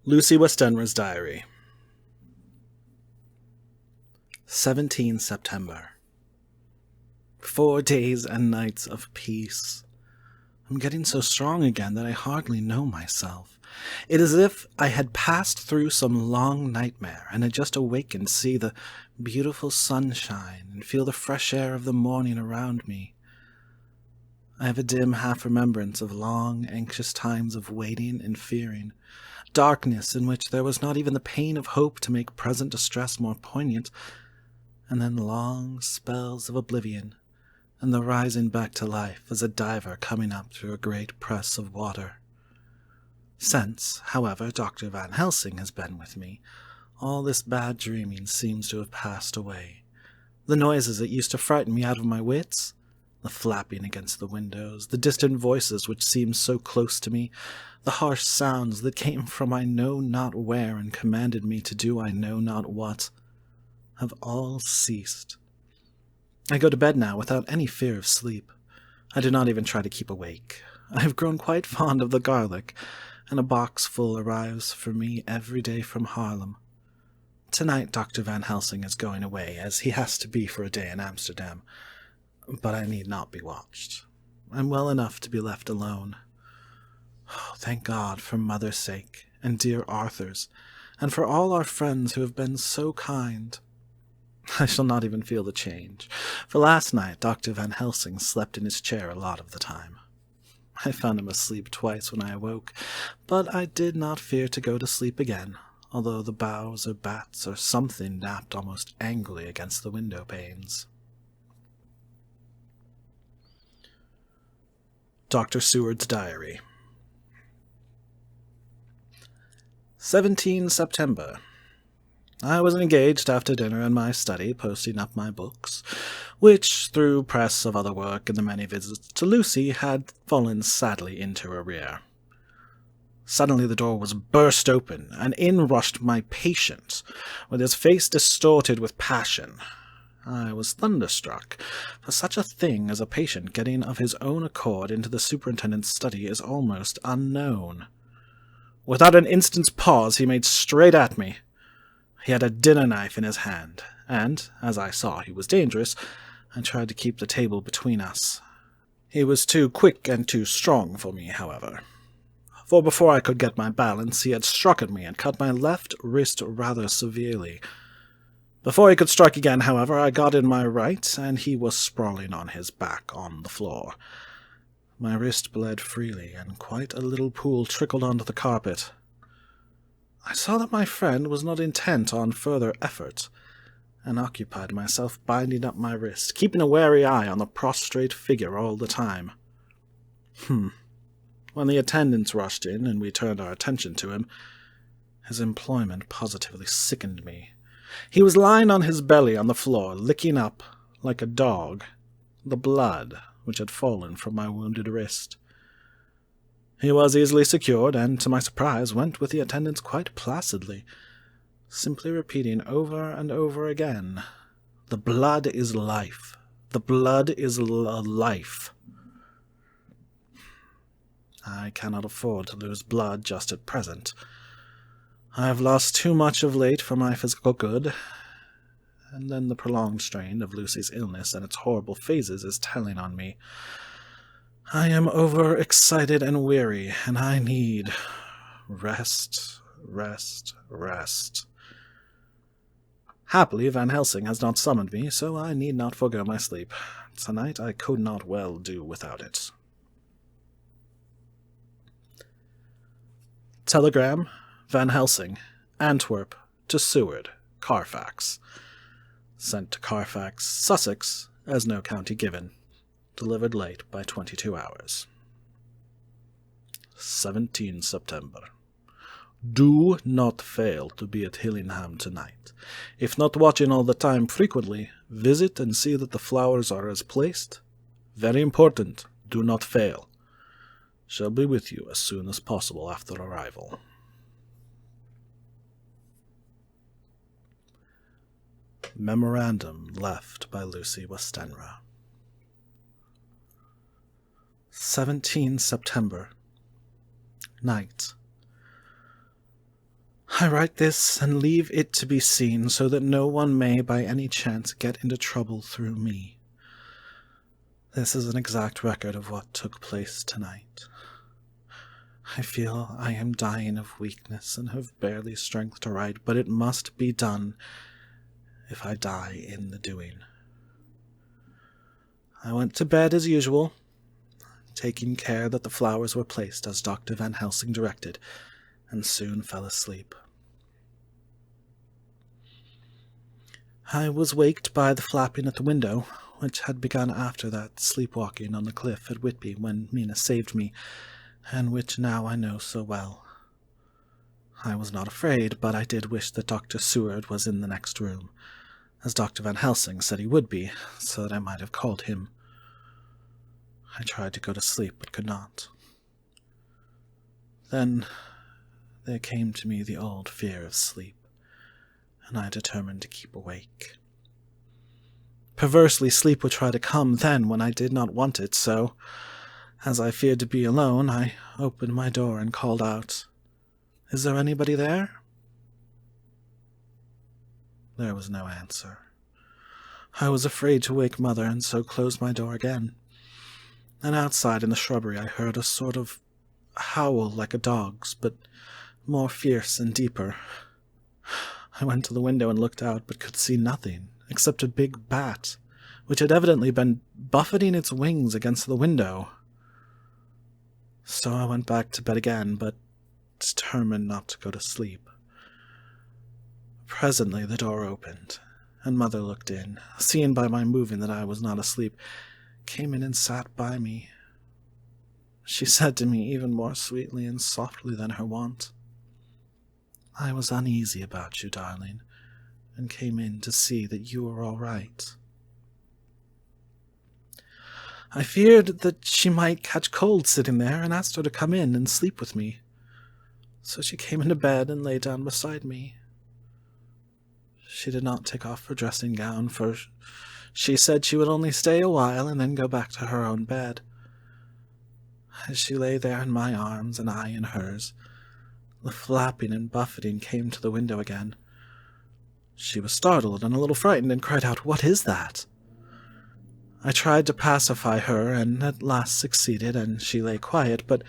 Lucy Westenra's Diary. 17 September. 4 days and nights of peace. I'm getting so strong again that I hardly know myself. It is as if I had passed through some long nightmare and had just awakened to see the beautiful sunshine and feel the fresh air of the morning around me. I have a dim half-remembrance of long, anxious times of waiting and fearing, darkness in which there was not even the pain of hope to make present distress more poignant, and then long spells of oblivion, and the rising back to life as a diver coming up through a great press of water. Since, however, Dr. Van Helsing has been with me, all this bad dreaming seems to have passed away. The noises that used to frighten me out of my wits, the flapping against the windows, the distant voices which seemed so close to me, the harsh sounds that came from I know not where and commanded me to do I know not what, have all ceased. I go to bed now without any fear of sleep. I do not even try to keep awake. I have grown quite fond of the garlic, and a box full arrives for me every day from Haarlem. Tonight Dr. Van Helsing is going away, as he has to be for a day in Amsterdam, but I need not be watched. I'm well enough to be left alone. Oh, thank God for Mother's sake, and dear Arthur's, and for all our friends who have been so kind. I shall not even feel the change, for last night Dr. Van Helsing slept in his chair a lot of the time. I found him asleep twice when I awoke, but I did not fear to go to sleep again, although the boughs or bats or something napped almost angrily against the window panes. Dr. Seward's Diary. 17 September. I was engaged after dinner in my study, posting up my books, which, through press of other work and the many visits to Lucy, had fallen sadly into arrear. Suddenly the door was burst open, and in rushed my patient, with his face distorted with passion. I was thunderstruck, for such a thing as a patient getting of his own accord into the superintendent's study is almost unknown. Without an instant's pause, he made straight at me. He had a dinner knife in his hand, and, as I saw he was dangerous, I tried to keep the table between us. He was too quick and too strong for me, however, for before I could get my balance, he had struck at me and cut my left wrist rather severely. Before he could strike again, however, I got in my right, and he was sprawling on his back on the floor. My wrist bled freely, and quite a little pool trickled onto the carpet. I saw that my friend was not intent on further effort, and occupied myself binding up my wrist, keeping a wary eye on the prostrate figure all the time. When the attendants rushed in, and we turned our attention to him, his employment positively sickened me. He was lying on his belly on the floor, licking up, like a dog, the blood which had fallen from my wounded wrist. He was easily secured, and, to my surprise, went with the attendants quite placidly, simply repeating over and over again, "The blood is life. The blood is life." I cannot afford to lose blood just at present. I have lost too much of late for my physical good, and then the prolonged strain of Lucy's illness and its horrible phases is telling on me. I am over-excited and weary, and I need rest. Happily, Van Helsing has not summoned me, so I need not forego my sleep. Tonight I could not well do without it. Telegram, Van Helsing, Antwerp, to Seward, Carfax. Sent to Carfax, Sussex, as no county given. Delivered late by 22 hours. 17 September. Do not fail to be at Hillingham tonight. If not watching all the time frequently, visit and see that the flowers are as placed. Very important. Do not fail. Shall be with you as soon as possible after arrival. Memorandum left by Lucy Westenra. 17 September. Night. I write this and leave it to be seen so that no one may by any chance get into trouble through me. This is an exact record of what took place tonight. I feel I am dying of weakness and have barely strength to write, but it must be done if I die in the doing. I went to bed as usual, taking care that the flowers were placed as Dr. Van Helsing directed, and soon fell asleep. I was waked by the flapping at the window, which had begun after that sleepwalking on the cliff at Whitby when Mina saved me, and which now I know so well. I was not afraid, but I did wish that Dr. Seward was in the next room, as Dr. Van Helsing said he would be, so that I might have called him. I tried to go to sleep, but could not. Then there came to me the old fear of sleep, and I determined to keep awake. Perversely, sleep would try to come then when I did not want it, so, as I feared to be alone, I opened my door and called out, "Is there anybody there?" There was no answer. I was afraid to wake Mother, and so closed my door again. And outside in the shrubbery I heard a sort of howl like a dog's, but more fierce and deeper. I went to the window and looked out, but could see nothing, except a big bat, which had evidently been buffeting its wings against the window. So I went back to bed again, but determined not to go to sleep. Presently the door opened, and Mother looked in, seeing by my moving that I was not asleep, came in and sat by me. She said to me even more sweetly and softly than her wont, "I was uneasy about you, darling, and came in to see that you were all right." I feared that she might catch cold sitting there, and asked her to come in and sleep with me. So she came into bed and lay down beside me. She did not take off her dressing gown, for she said she would only stay a while and then go back to her own bed. As she lay there in my arms and I in hers, the flapping and buffeting came to the window again. She was startled and a little frightened and cried out, "What is that?" I tried to pacify her and at last succeeded, and she lay quiet, but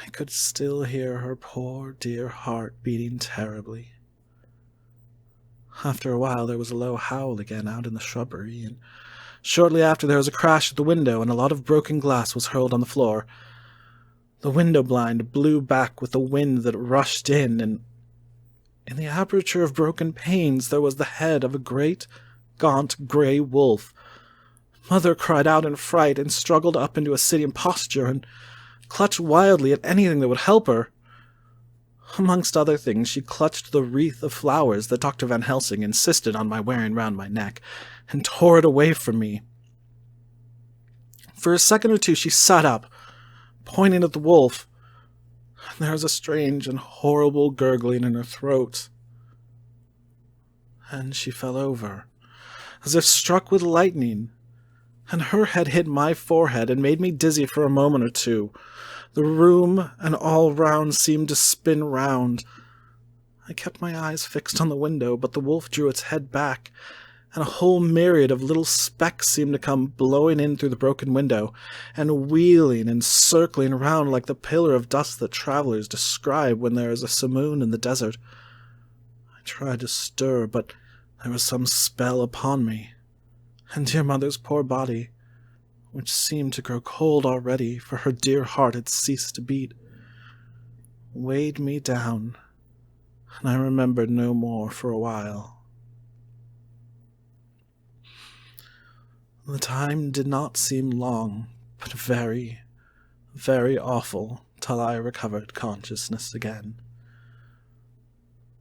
I could still hear her poor dear heart beating terribly. After a while there was a low howl again out in the shrubbery, and shortly after there was a crash at the window, and a lot of broken glass was hurled on the floor. The window blind blew back with the wind that rushed in, and in the aperture of broken panes there was the head of a great, gaunt, grey wolf. Mother cried out in fright and struggled up into a sitting posture and clutched wildly at anything that would help her. Amongst other things, she clutched the wreath of flowers that Dr. Van Helsing insisted on my wearing round my neck, and tore it away from me. For a second or two she sat up, pointing at the wolf, and there was a strange and horrible gurgling in her throat. And she fell over, as if struck with lightning, and her head hit my forehead and made me dizzy for a moment or two. The room and all round seemed to spin round. I kept my eyes fixed on the window, but the wolf drew its head back, and a whole myriad of little specks seemed to come blowing in through the broken window, and wheeling and circling round like the pillar of dust that travellers describe when there is a simoon in the desert. I tried to stir, but there was some spell upon me, and dear Mother's poor body, which seemed to grow cold already, for her dear heart had ceased to beat, weighed me down, and I remembered no more for a while. The time did not seem long, but very, very awful, till I recovered consciousness again.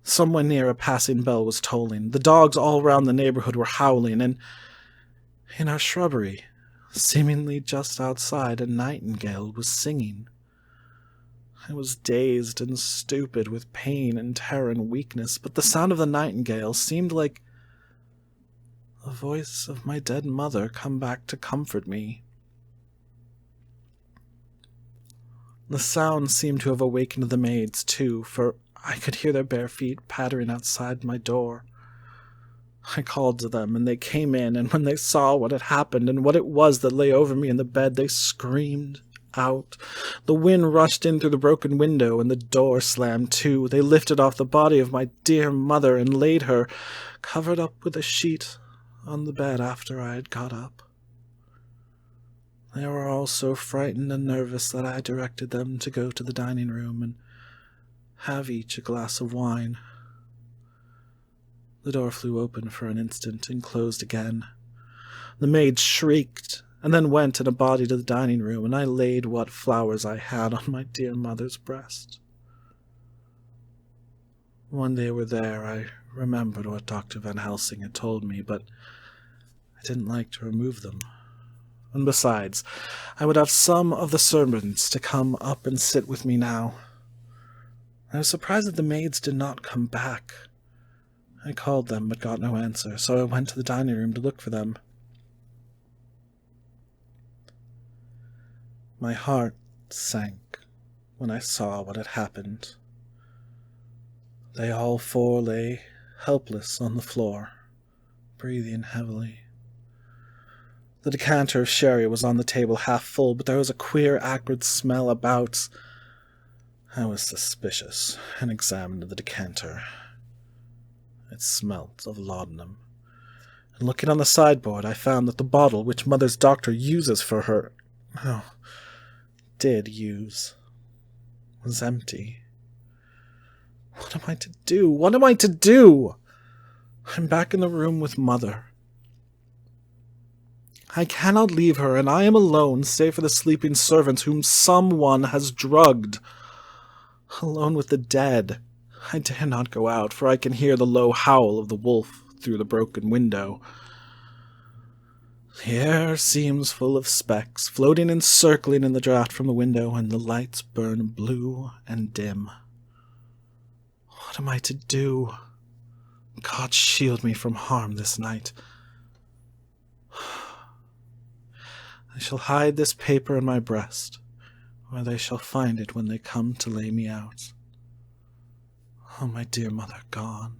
Somewhere near a passing bell was tolling, the dogs all round the neighbourhood were howling, and in our shrubbery, seemingly just outside, a nightingale was singing. I was dazed and stupid with pain and terror and weakness, but the sound of the nightingale seemed like the voice of my dead mother come back to comfort me. The sound seemed to have awakened the maids, too, for I could hear their bare feet pattering outside my door. I called to them, and they came in, and when they saw what had happened and what it was that lay over me in the bed, they screamed out. The wind rushed in through the broken window, and the door slammed to. They lifted off the body of my dear mother and laid her, covered up with a sheet, on the bed after I had got up. They were all so frightened and nervous that I directed them to go to the dining room and have each a glass of wine. The door flew open for an instant and closed again. The maid shrieked, and then went in a body to the dining room, and I laid what flowers I had on my dear mother's breast. When they were there, I remembered what Dr. Van Helsing had told me, but I didn't like to remove them. And besides, I would have some of the servants to come up and sit with me now. I was surprised that the maids did not come back. I called them, but got no answer, so I went to the dining room to look for them. My heart sank when I saw what had happened. They all four lay helpless on the floor, breathing heavily. The decanter of sherry was on the table half full, but there was a queer, acrid smell about. I was suspicious and examined the decanter. It smelt of laudanum. And looking on the sideboard, I found that the bottle which Mother's doctor uses for her... did use... was empty. What am I to do? What am I to do? I'm back in the room with Mother. I cannot leave her, and I am alone, save for the sleeping servants whom someone has drugged. Alone with the dead. I dare not go out, for I can hear the low howl of the wolf through the broken window. The air seems full of specks, floating and circling in the draught from the window, and the lights burn blue and dim. What am I to do? God shield me from harm this night. I shall hide this paper in my breast, where they shall find it when they come to lay me out. Oh, my dear mother gone.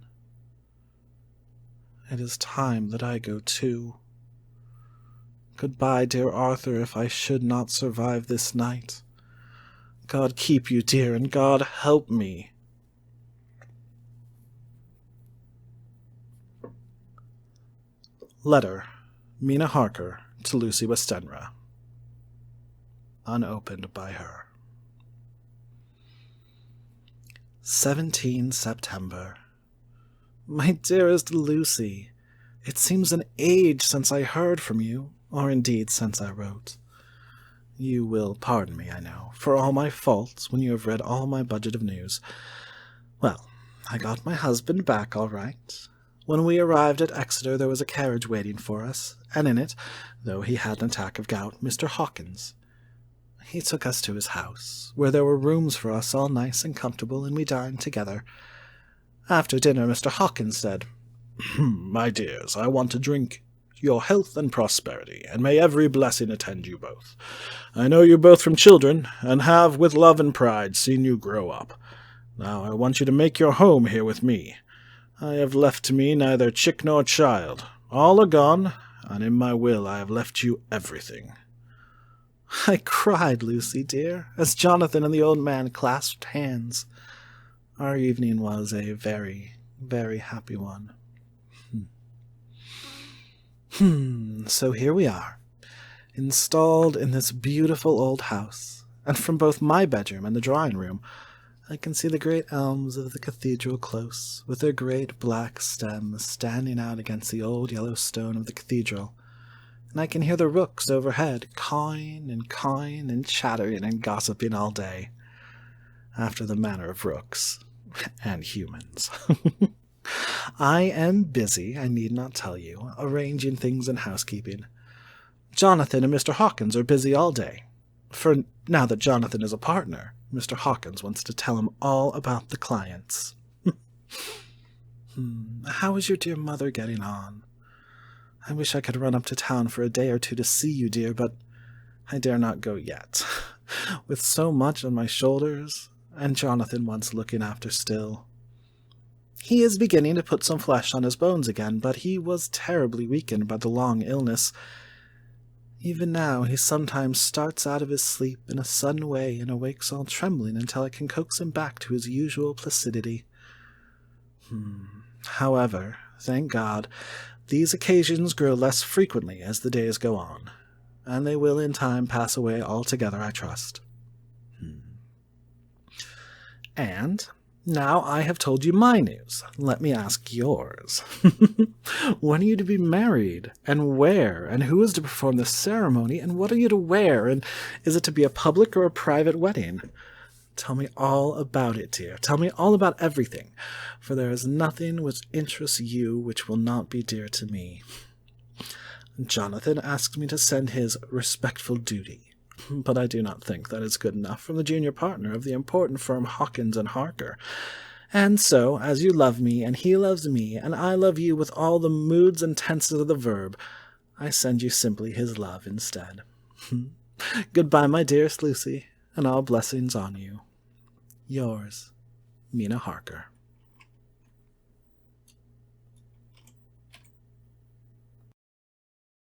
It is time that I go too. Goodbye, dear Arthur, if I should not survive this night. God keep you, dear, and God help me. Letter, Mina Harker to Lucy Westenra. Unopened by her. 17 September. My dearest Lucy, it seems an age since I heard from you, or indeed since I wrote. You will pardon me, I know, for all my faults when you have read all my budget of news. Well, I got my husband back all right. When we arrived at Exeter there was a carriage waiting for us, and in it, though he had an attack of gout, Mr. Hawkins. He took us to his house, where there were rooms for us all nice and comfortable, and we dined together. After dinner Mr. Hawkins said, My dears, I want to drink your health and prosperity, and may every blessing attend you both. I know you both from children, and have with love and pride seen you grow up. Now I want you to make your home here with me. I have left to me neither chick nor child. All are gone, and in my will I have left you everything. I cried, Lucy, dear, as Jonathan and the old man clasped hands. Our evening was a very, very happy one. So here we are, installed in this beautiful old house, and from both my bedroom and the drawing-room I can see the great elms of the cathedral close, with their great black stems standing out against the old yellow stone of the cathedral, and I can hear the rooks overhead cawing and chattering and gossiping all day, after the manner of rooks, and humans. I am busy, I need not tell you, arranging things in housekeeping. Jonathan and Mr. Hawkins are busy all day, for now that Jonathan is a partner, Mr. Hawkins wants to tell him all about the clients. How is your dear mother getting on? I wish I could run up to town for a day or two to see you, dear, but I dare not go yet. With so much on my shoulders, and Jonathan wants looking after still. He is beginning to put some flesh on his bones again, but he was terribly weakened by the long illness. Even now he sometimes starts out of his sleep in a sudden way and awakes all trembling until I can coax him back to his usual placidity. However, thank God, these occasions grow less frequently as the days go on, and they will in time pass away altogether, I trust. And now I have told you my news. Let me ask yours. When are you to be married, and where, and who is to perform the ceremony, and what are you to wear, and is it to be a public or a private wedding? Tell me all about it, dear. Tell me all about everything, for there is nothing which interests you which will not be dear to me. Jonathan asked me to send his respectful duty, but I do not think that is good enough from the junior partner of the important firm Hawkins and Harker. And so, as you love me, and he loves me, and I love you with all the moods and tenses of the verb, I send you simply his love instead. Goodbye, my dearest Lucy, and all blessings on you. Yours, Mina Harker.